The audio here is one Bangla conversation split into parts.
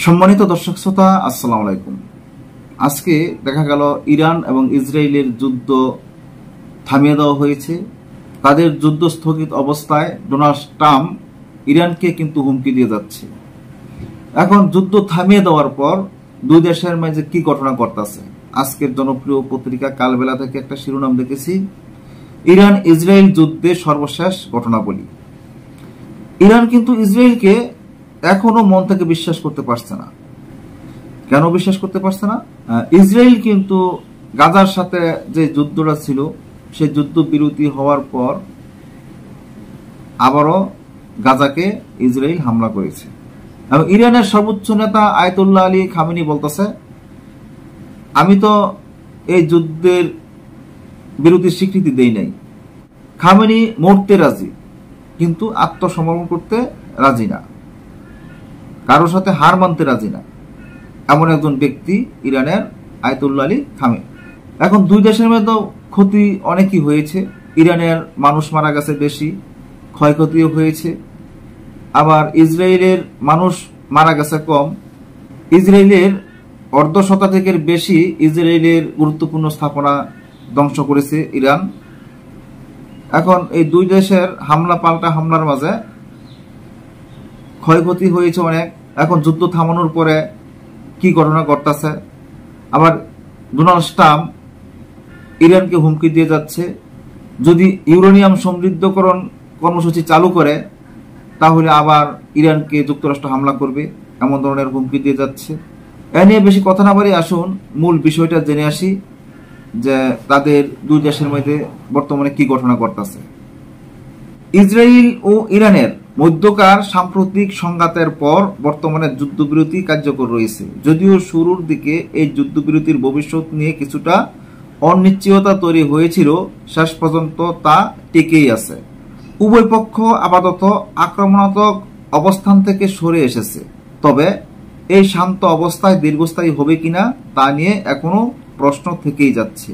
সম্মানিত দর্শক শ্রোতা, আসসালামু আলাইকুম। আজকে দেখা গেল ইরান এবং ইসরায়েলের যুদ্ধ থামিয়ে দেওয়া হয়েছে। তাদের যুদ্ধ স্থগিত অবস্থায় ডোনাল্ড ট্রাম্প ইরানকে কিন্তু হুমকি দিয়ে যাচ্ছে। এখন যুদ্ধ থামিয়ে দেওয়ার পর দুই দেশের মাঝে কি ঘটনা ঘটতেছে, আজকের জনপ্রিয় পত্রিকা কালবেলা থেকে একটা শিরোনাম দেখেছি, ইরান ইসরায়েল যুদ্ধে সর্বশেষ ঘটনাবলী। ইরান কিন্তু ইসরায়েলকে এখনো মন থেকে বিশ্বাস করতে পারছে না। কেন বিশ্বাস করতে পারছে না? ইসরায়েল কিন্তু গাজার সাথে যে যুদ্ধটা ছিল, সেই যুদ্ধ বিরতি হওয়ার পর আবারও গাজাকে ইসরায়েল হামলা করেছে। এবং ইরানের সর্বোচ্চ নেতা আয়াতুল্লাহ আলী খামেনি বলতেছে, আমি তো এই যুদ্ধের বিরতির স্বীকৃতি দেই নাই। খামেনি মরতে রাজি, কিন্তু আত্মসমর্পণ করতে রাজি না, কারোর সাথে হার মানতে রাজি না, এমন একজন ব্যক্তি ইরানের আয়াতুল্লাহ আলী খামেনি। এখন দুই দেশের মধ্যে ক্ষতি অনেকই হয়েছে। ইরানের মানুষ মারা গেছে বেশি, ক্ষয়ক্ষতিও হয়েছে। আবার ইসরায়েলের মানুষ মারা গেছে কম। ইসরায়েলের অর্ধশতাধিকের বেশি ইসরায়েলের গুরুত্বপূর্ণ স্থাপনা ধ্বংস করেছে ইরান। এখন এই দুই দেশের হামলা পাল্টা হামলার মাঝে ক্ষয়ক্ষতি হয়েছে অনেক। এখন যুদ্ধ থামানোর পরে কি ঘটনা ঘটতেছে, আবার ডোনাল্ড ট্রাম্প ইরানকে হুমকি দিয়ে যাচ্ছে, যদি ইউরেনিয়াম সমৃদ্ধকরণ কর্মসূচি চালু করে তাহলে আবার ইরানকে যুক্তরাষ্ট্র হামলা করবে, এমন ধরনের হুমকি দিয়ে যাচ্ছে। এ নিয়ে বেশি কথা না বলে আসুন মূল বিষয়টা জেনে আসি, যে তাদের দুই দেশের মধ্যে বর্তমানে কি ঘটনা ঘটতেছে। ইসরায়েল ও ইরানের মধ্যকার সাম্প্রতিক সংঘাতের পর বর্তমানে যুদ্ধবিরতি কার্যকর রয়েছে। যদিও শুরুর দিকে এই যুদ্ধবিরতির ভবিষ্যৎ নিয়ে কিছুটা অনিশ্চয়তা তৈরি হয়েছিল, শেষ পর্যন্ত তা টিকেই আছে। উভয় পক্ষ আপাতত আক্রমণাত্মক অবস্থান থেকে সরে এসেছে, তবে এই শান্ত অবস্থায় দীর্ঘস্থায়ী হবে কিনা তা নিয়ে এখনো প্রশ্ন থেকেই যাচ্ছে।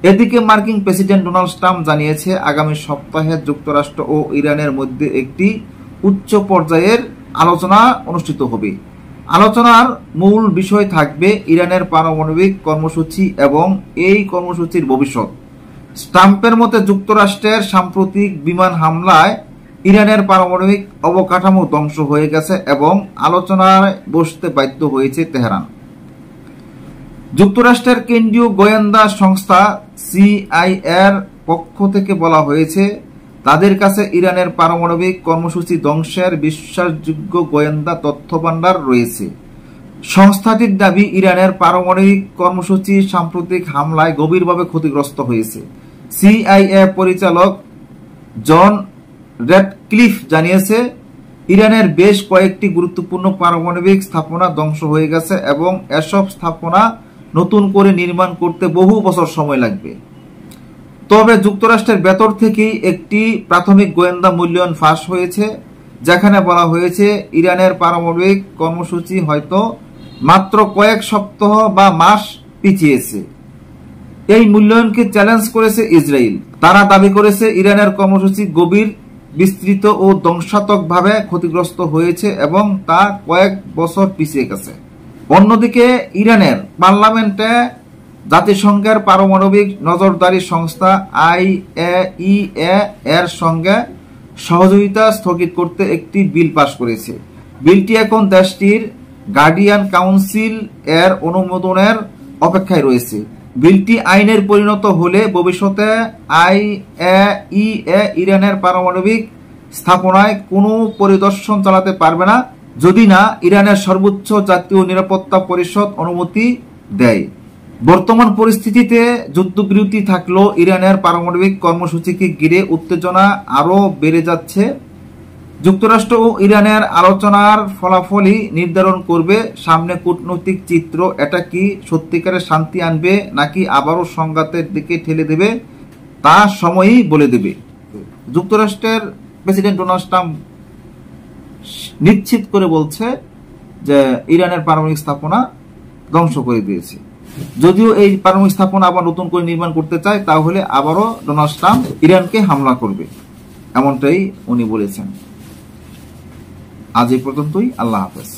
এদিকে মার্কিন প্রেসিডেন্ট ডোনাল্ড ট্রাম্প জানিয়েছে, আগামী সপ্তাহে যুক্তরাষ্ট্র ও ইরানের মধ্যে একটি উচ্চ পর্যায়ের আলোচনা অনুষ্ঠিত হবে। আলোচনার মূল বিষয় থাকবে ইরানের পারমাণবিক কর্মসূচি এবং এই কর্মসূচির ভবিষ্যৎ। ট্রাম্পের মতে যুক্তরাষ্ট্রের সাম্প্রতিক বিমান হামলায় ইরানের পারমাণবিক অবকাঠামো ধ্বংস হয়ে গেছে এবং আলোচনায় বসতে বাধ্য হয়েছে তেহরান। যুক্তরাষ্ট্রের কেন্দ্রীয় গোয়েন্দা সংস্থা সিআইএর পক্ষ থেকে বলা হয়েছে, তাদের কাছে ইরানের পারমাণবিক কর্মসূচি ধ্বংসের বিশ্বাসযোগ্য গোয়েন্দা তথ্যভান্ডার রয়েছে। সংস্থাটির দাবি, ইরানের পারমাণবিক কর্মসূচি সাম্প্রতিক হামলায় গভীরভাবে ক্ষতিগ্রস্ত হয়েছে। সিআইএ পরিচালক জন রেডক্লিফ জানিয়েছে, ইরানের বেশ কয়েকটি গুরুত্বপূর্ণ পারমাণবিক স্থাপনা ধ্বংস হয়ে গেছে এবং এসব স্থাপনা নতুন করে নির্মাণ করতে বহু বছর সময় লাগবে। তবে যুক্তরাষ্ট্রের ভেতর থেকেই একটি প্রাথমিক গোয়েন্দা মূল্যায়ন ফাঁস হয়েছে, যেখানে বলা হয়েছে ইরানের পারমাণবিক কর্মসূচি হয়তো মাত্র কয়েক সপ্তাহ বা মাস পিছিয়েছে। এই মূল্যায়নকে চ্যালেঞ্জ করেছে ইসরায়েল। তারা দাবি করেছে ইরানের কর্মসূচি গভীর, বিস্তৃত ও ধ্বংসাত্মকভাবে ক্ষতিগ্রস্ত হয়েছে এবং তা কয়েক বছর পিছিয়ে গেছে। অন্যদিকে ইরানের পার্লামেন্টে জাতিসংঘের পারমাণবিক নজরদারি সংস্থা আইএইএ এর সঙ্গে সহযোগিতা স্থগিত করতে একটি বিল পাশ করেছে। বিলটি এখন দেশটির গার্ডিয়ান কাউন্সিল এর অনুমোদনের অপেক্ষায় রয়েছে। বিলটি আইনের পরিণত হলে ভবিষ্যতে আইএইএ ইরানের পারমাণবিক স্থাপনায় কোনো পরিদর্শন চালাতে পারবে না, যদি না ইরানের সর্বোচ্চ জাতীয় নিরাপত্তা পরিষদ অনুমতি দেয়। বর্তমান পরিস্থিতিতে যুদ্ধবিরতি থাকলেও ইরানের পারমাণবিক কর্মসূচিকে ঘিরে উত্তেজনা আরও বেড়ে যাচ্ছে। যুক্তরাষ্ট্র ও ইরানের আলোচনার ফলাফলই নির্ধারণ করবে সামনে কূটনৈতিক চিত্র। এটা কি সত্যিকারের শান্তি আনবে নাকি আবারও সংঘাতের দিকে ঠেলে দেবে, তা সময়ই বলে দেবে। যুক্তরাষ্ট্রের প্রেসিডেন্ট ডোনাল্ড ট্রাম্প নিশ্চিত করে বলছে যে ইরানের পারমাণবিক স্থাপনা ধ্বংস করে দিয়েছে। যদিও এই পারমাণবিক স্থাপনা আবার নতুন করে নির্মাণ করতে চায়, তাহলে আবারও ডোনাল্ড ট্রাম্প ইরানকে হামলা করবে, এমনটাই উনি বলেছেন। আজ এই পর্যন্তই। আল্লাহ হাফেজ।